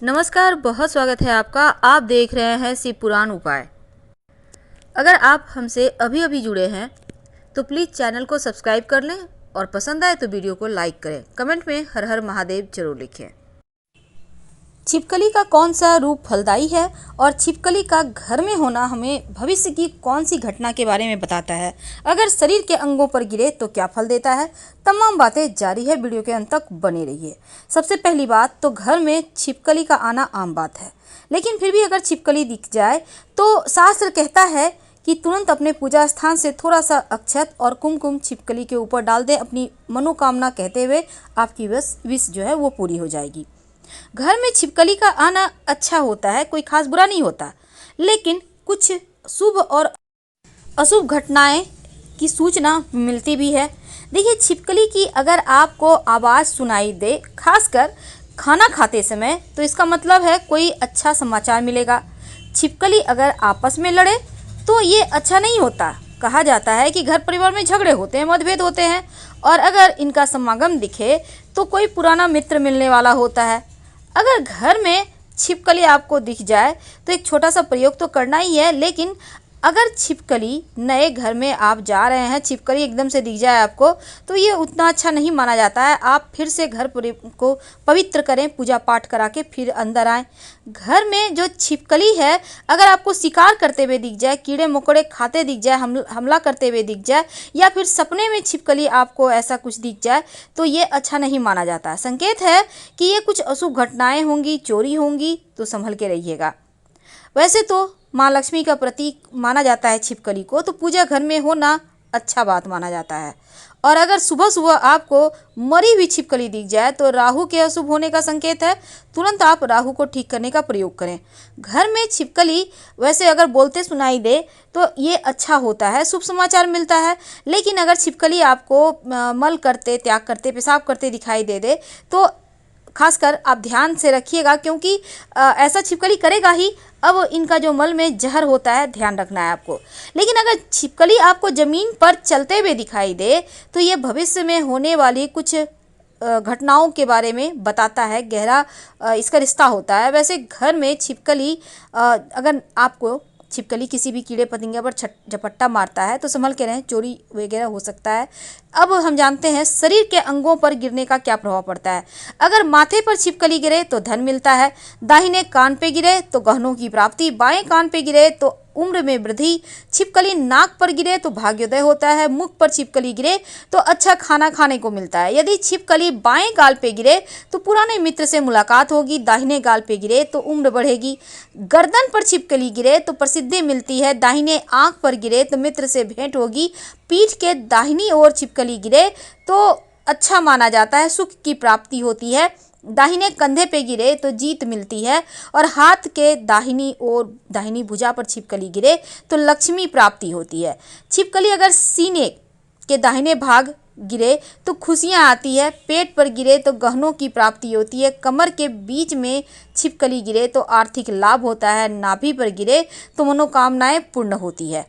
नमस्कार, बहुत स्वागत है आपका। आप देख रहे हैं शिव पुराण उपाय। अगर आप हमसे अभी अभी जुड़े हैं तो प्लीज़ चैनल को सब्सक्राइब कर लें और पसंद आए तो वीडियो को लाइक करें। कमेंट में हर हर महादेव जरूर लिखें। छिपकली का कौन सा रूप फलदायी है और छिपकली का घर में होना हमें भविष्य की कौन सी घटना के बारे में बताता है। अगर शरीर के अंगों पर गिरे तो क्या फल देता है। तमाम बातें जारी है, वीडियो के अंत तक बने रहिए। सबसे पहली बात तो घर में छिपकली का आना आम बात है, लेकिन फिर भी अगर छिपकली दिख जाए तो शास्त्र कहता है कि तुरंत अपने पूजा स्थान से थोड़ा सा अक्षत और कुमकुम छिपकली के ऊपर डाल दें, अपनी मनोकामना कहते हुए आपकी विश जो है वो पूरी हो जाएगी। घर में छिपकली का आना अच्छा होता है, कोई खास बुरा नहीं होता, लेकिन कुछ शुभ और अशुभ घटनाएं की सूचना मिलती भी है। देखिए, छिपकली की अगर आपको आवाज़ सुनाई दे, खासकर खाना खाते समय, तो इसका मतलब है कोई अच्छा समाचार मिलेगा। छिपकली अगर आपस में लड़े तो ये अच्छा नहीं होता। कहा जाता है कि घर परिवार में झगड़े होते हैं, मतभेद होते हैं, और अगर इनका समागम दिखे तो कोई पुराना मित्र मिलने वाला होता है। अगर घर में छिपकली आपको दिख जाए तो एक छोटा सा प्रयोग तो करना ही है, लेकिन अगर छिपकली नए घर में आप जा रहे हैं, छिपकली एकदम से दिख जाए आपको, तो ये उतना अच्छा नहीं माना जाता है। आप फिर से घर को पवित्र करें, पूजा पाठ करा के फिर अंदर आएँ। घर में जो छिपकली है, अगर आपको शिकार करते हुए दिख जाए, कीड़े मकोड़े खाते दिख जाए, हमला करते हुए दिख जाए, या फिर सपने में छिपकली आपको ऐसा कुछ दिख जाए, तो ये अच्छा नहीं माना जाता है। संकेत है कि ये कुछ अशुभ घटनाएं होंगी, चोरी होंगी, तो संभल के रहिएगा। वैसे तो माँ लक्ष्मी का प्रतीक माना जाता है छिपकली को, तो पूजा घर में होना अच्छा बात माना जाता है। और अगर सुबह सुबह आपको मरी हुई छिपकली दिख जाए तो राहु के अशुभ होने का संकेत है। तुरंत आप राहु को ठीक करने का प्रयोग करें। घर में छिपकली वैसे अगर बोलते सुनाई दे तो ये अच्छा होता है, शुभ समाचार मिलता है। लेकिन अगर छिपकली आपको मल करते, त्याग करते, पेशाब करते दिखाई दे तो खासकर आप ध्यान से रखिएगा, क्योंकि ऐसा छिपकली करेगा ही। अब इनका जो मल में जहर होता है, ध्यान रखना है आपको। लेकिन अगर छिपकली आपको ज़मीन पर चलते हुए दिखाई दे तो ये भविष्य में होने वाली कुछ घटनाओं के बारे में बताता है, गहरा इसका रिश्ता होता है। वैसे घर में छिपकली अगर आपको छिपकली किसी भी कीड़े पतंगे पर झपट्टा मारता है तो संभल के रहें, चोरी वगैरह हो सकता है। अब हम जानते हैं शरीर के अंगों पर गिरने का क्या प्रभाव पड़ता है। अगर माथे पर छिपकली गिरे तो धन मिलता है, दाहिने कान पे गिरे तो गहनों की प्राप्ति, बाएं कान पे गिरे तो उम्र में वृद्धि, छिपकली नाक पर गिरे तो भाग्योदय होता है, मुख पर छिपकली गिरे तो अच्छा खाना खाने को मिलता है। यदि छिपकली बाएं गाल पे गिरे तो पुराने मित्र से मुलाकात होगी, दाहिने गाल पे गिरे तो उम्र बढ़ेगी, गर्दन पर छिपकली गिरे तो प्रसिद्धि मिलती है, दाहिने आंख पर गिरे तो मित्र से भेंट होगी, पीठ के दाहिनी ओर छिपकली गिरे तो अच्छा माना जाता है, सुख की प्राप्ति होती है, दाहिने कंधे पे गिरे तो जीत मिलती है, और हाथ के दाहिनी ओर दाहिनी भुजा पर छिपकली गिरे तो लक्ष्मी प्राप्ति होती है। छिपकली अगर सीने के दाहिने भाग गिरे तो खुशियां आती है, पेट पर गिरे तो गहनों की प्राप्ति होती है, कमर के बीच में छिपकली गिरे तो आर्थिक लाभ होता है, नाभि पर गिरे तो मनोकामनाएं पूर्ण होती है।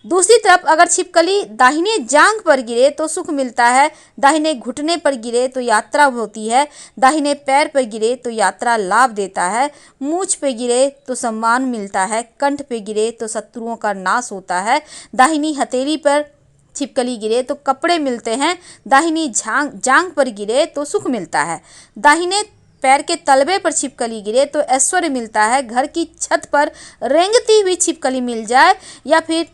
दूसरी तरफ अगर छिपकली दाहिने जांघ पर गिरे तो सुख मिलता है, दाहिने घुटने पर गिरे तो यात्रा होती है, दाहिने पैर पर गिरे तो यात्रा लाभ देता है, मूंछ पे गिरे तो सम्मान मिलता है, कंठ पे गिरे तो शत्रुओं का नाश होता है, दाहिनी हथेली पर छिपकली गिरे तो कपड़े मिलते हैं, दाहिनी जांघ पर गिरे तो सुख मिलता है, दाहिने पैर के तलवे पर छिपकली गिरे तो ऐश्वर्य मिलता है, घर की छत पर रेंगती हुई छिपकली मिल जाए या फिर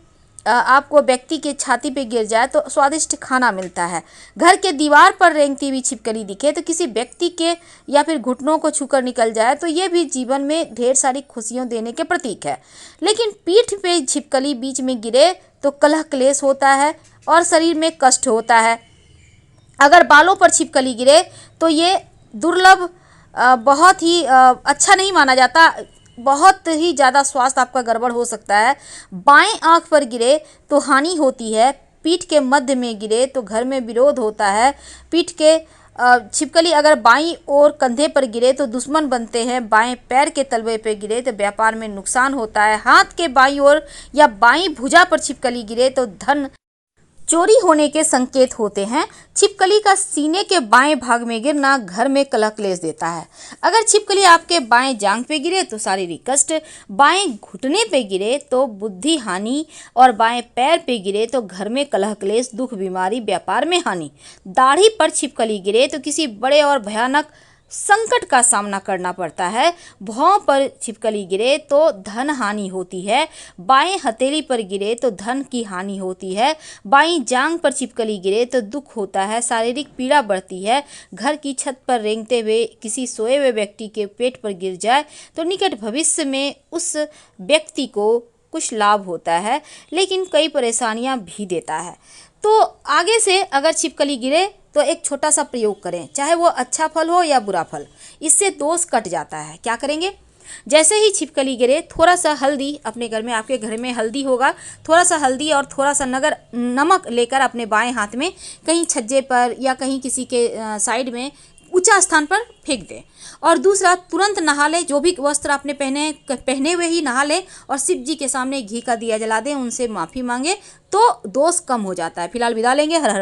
आपको व्यक्ति के छाती पे गिर जाए तो स्वादिष्ट खाना मिलता है, घर के दीवार पर रेंगती हुई छिपकली दिखे तो किसी व्यक्ति के या फिर घुटनों को छूकर निकल जाए तो ये भी जीवन में ढेर सारी खुशियां देने के प्रतीक है। लेकिन पीठ पे छिपकली बीच में गिरे तो कलह क्लेश होता है और शरीर में कष्ट होता है। अगर बालों पर छिपकली गिरे तो ये दुर्लभ, बहुत ही अच्छा नहीं माना जाता, बहुत ही ज़्यादा स्वास्थ्य आपका गड़बड़ हो सकता है। बाएं आंख पर गिरे तो हानि होती है, पीठ के मध्य में गिरे तो घर में विरोध होता है, पीठ के छिपकली अगर बाईं ओर कंधे पर गिरे तो दुश्मन बनते हैं, बाएं पैर के तलवे पर गिरे तो व्यापार में नुकसान होता है, हाथ के बाईं ओर या बाईं भुजा पर छिपकली गिरे तो धन चोरी होने के संकेत होते हैं। छिपकली का सीने के बाएं भाग में गिरना घर में कलह क्लेश देता है। अगर छिपकली आपके बाएं जांघ पे गिरे तो शारीरिक कष्ट, बाएं घुटने पे गिरे तो बुद्धि हानि और बाएं पैर पे गिरे तो घर में कलह क्लेश, दुख, बीमारी, व्यापार में हानि। दाढ़ी पर छिपकली गिरे तो किसी बड़े और भयानक संकट का सामना करना पड़ता है। भौं पर छिपकली गिरे तो धन हानि होती है। बाएं हथेली पर गिरे तो धन की हानि होती है। बाईं जांघ पर छिपकली गिरे तो दुख होता है, शारीरिक पीड़ा बढ़ती है। घर की छत पर रेंगते हुए किसी सोए हुए व्यक्ति के पेट पर गिर जाए तो निकट भविष्य में उस व्यक्ति को कुछ लाभ होता है, लेकिन कई परेशानियां भी देता है। तो आगे से अगर छिपकली गिरे तो एक छोटा सा प्रयोग करें, चाहे वो अच्छा फल हो या बुरा फल, इससे दोष कट जाता है। क्या करेंगे? जैसे ही छिपकली गिरे थोड़ा सा हल्दी, अपने घर में, आपके घर में हल्दी होगा, थोड़ा सा हल्दी और थोड़ा सा नमक लेकर अपने बाएं हाथ में कहीं छज्जे पर या कहीं किसी के साइड में ऊंचा स्थान पर फेंक दें। और दूसरा, तुरंत नहा लें, जो भी वस्त्र आपने पहने हुए ही नहा लें और शिव जी के सामने घी का दिया जला दें, उनसे माफ़ी मांगे तो दोष कम हो जाता है। फिलहाल विदा लेंगे। हर हर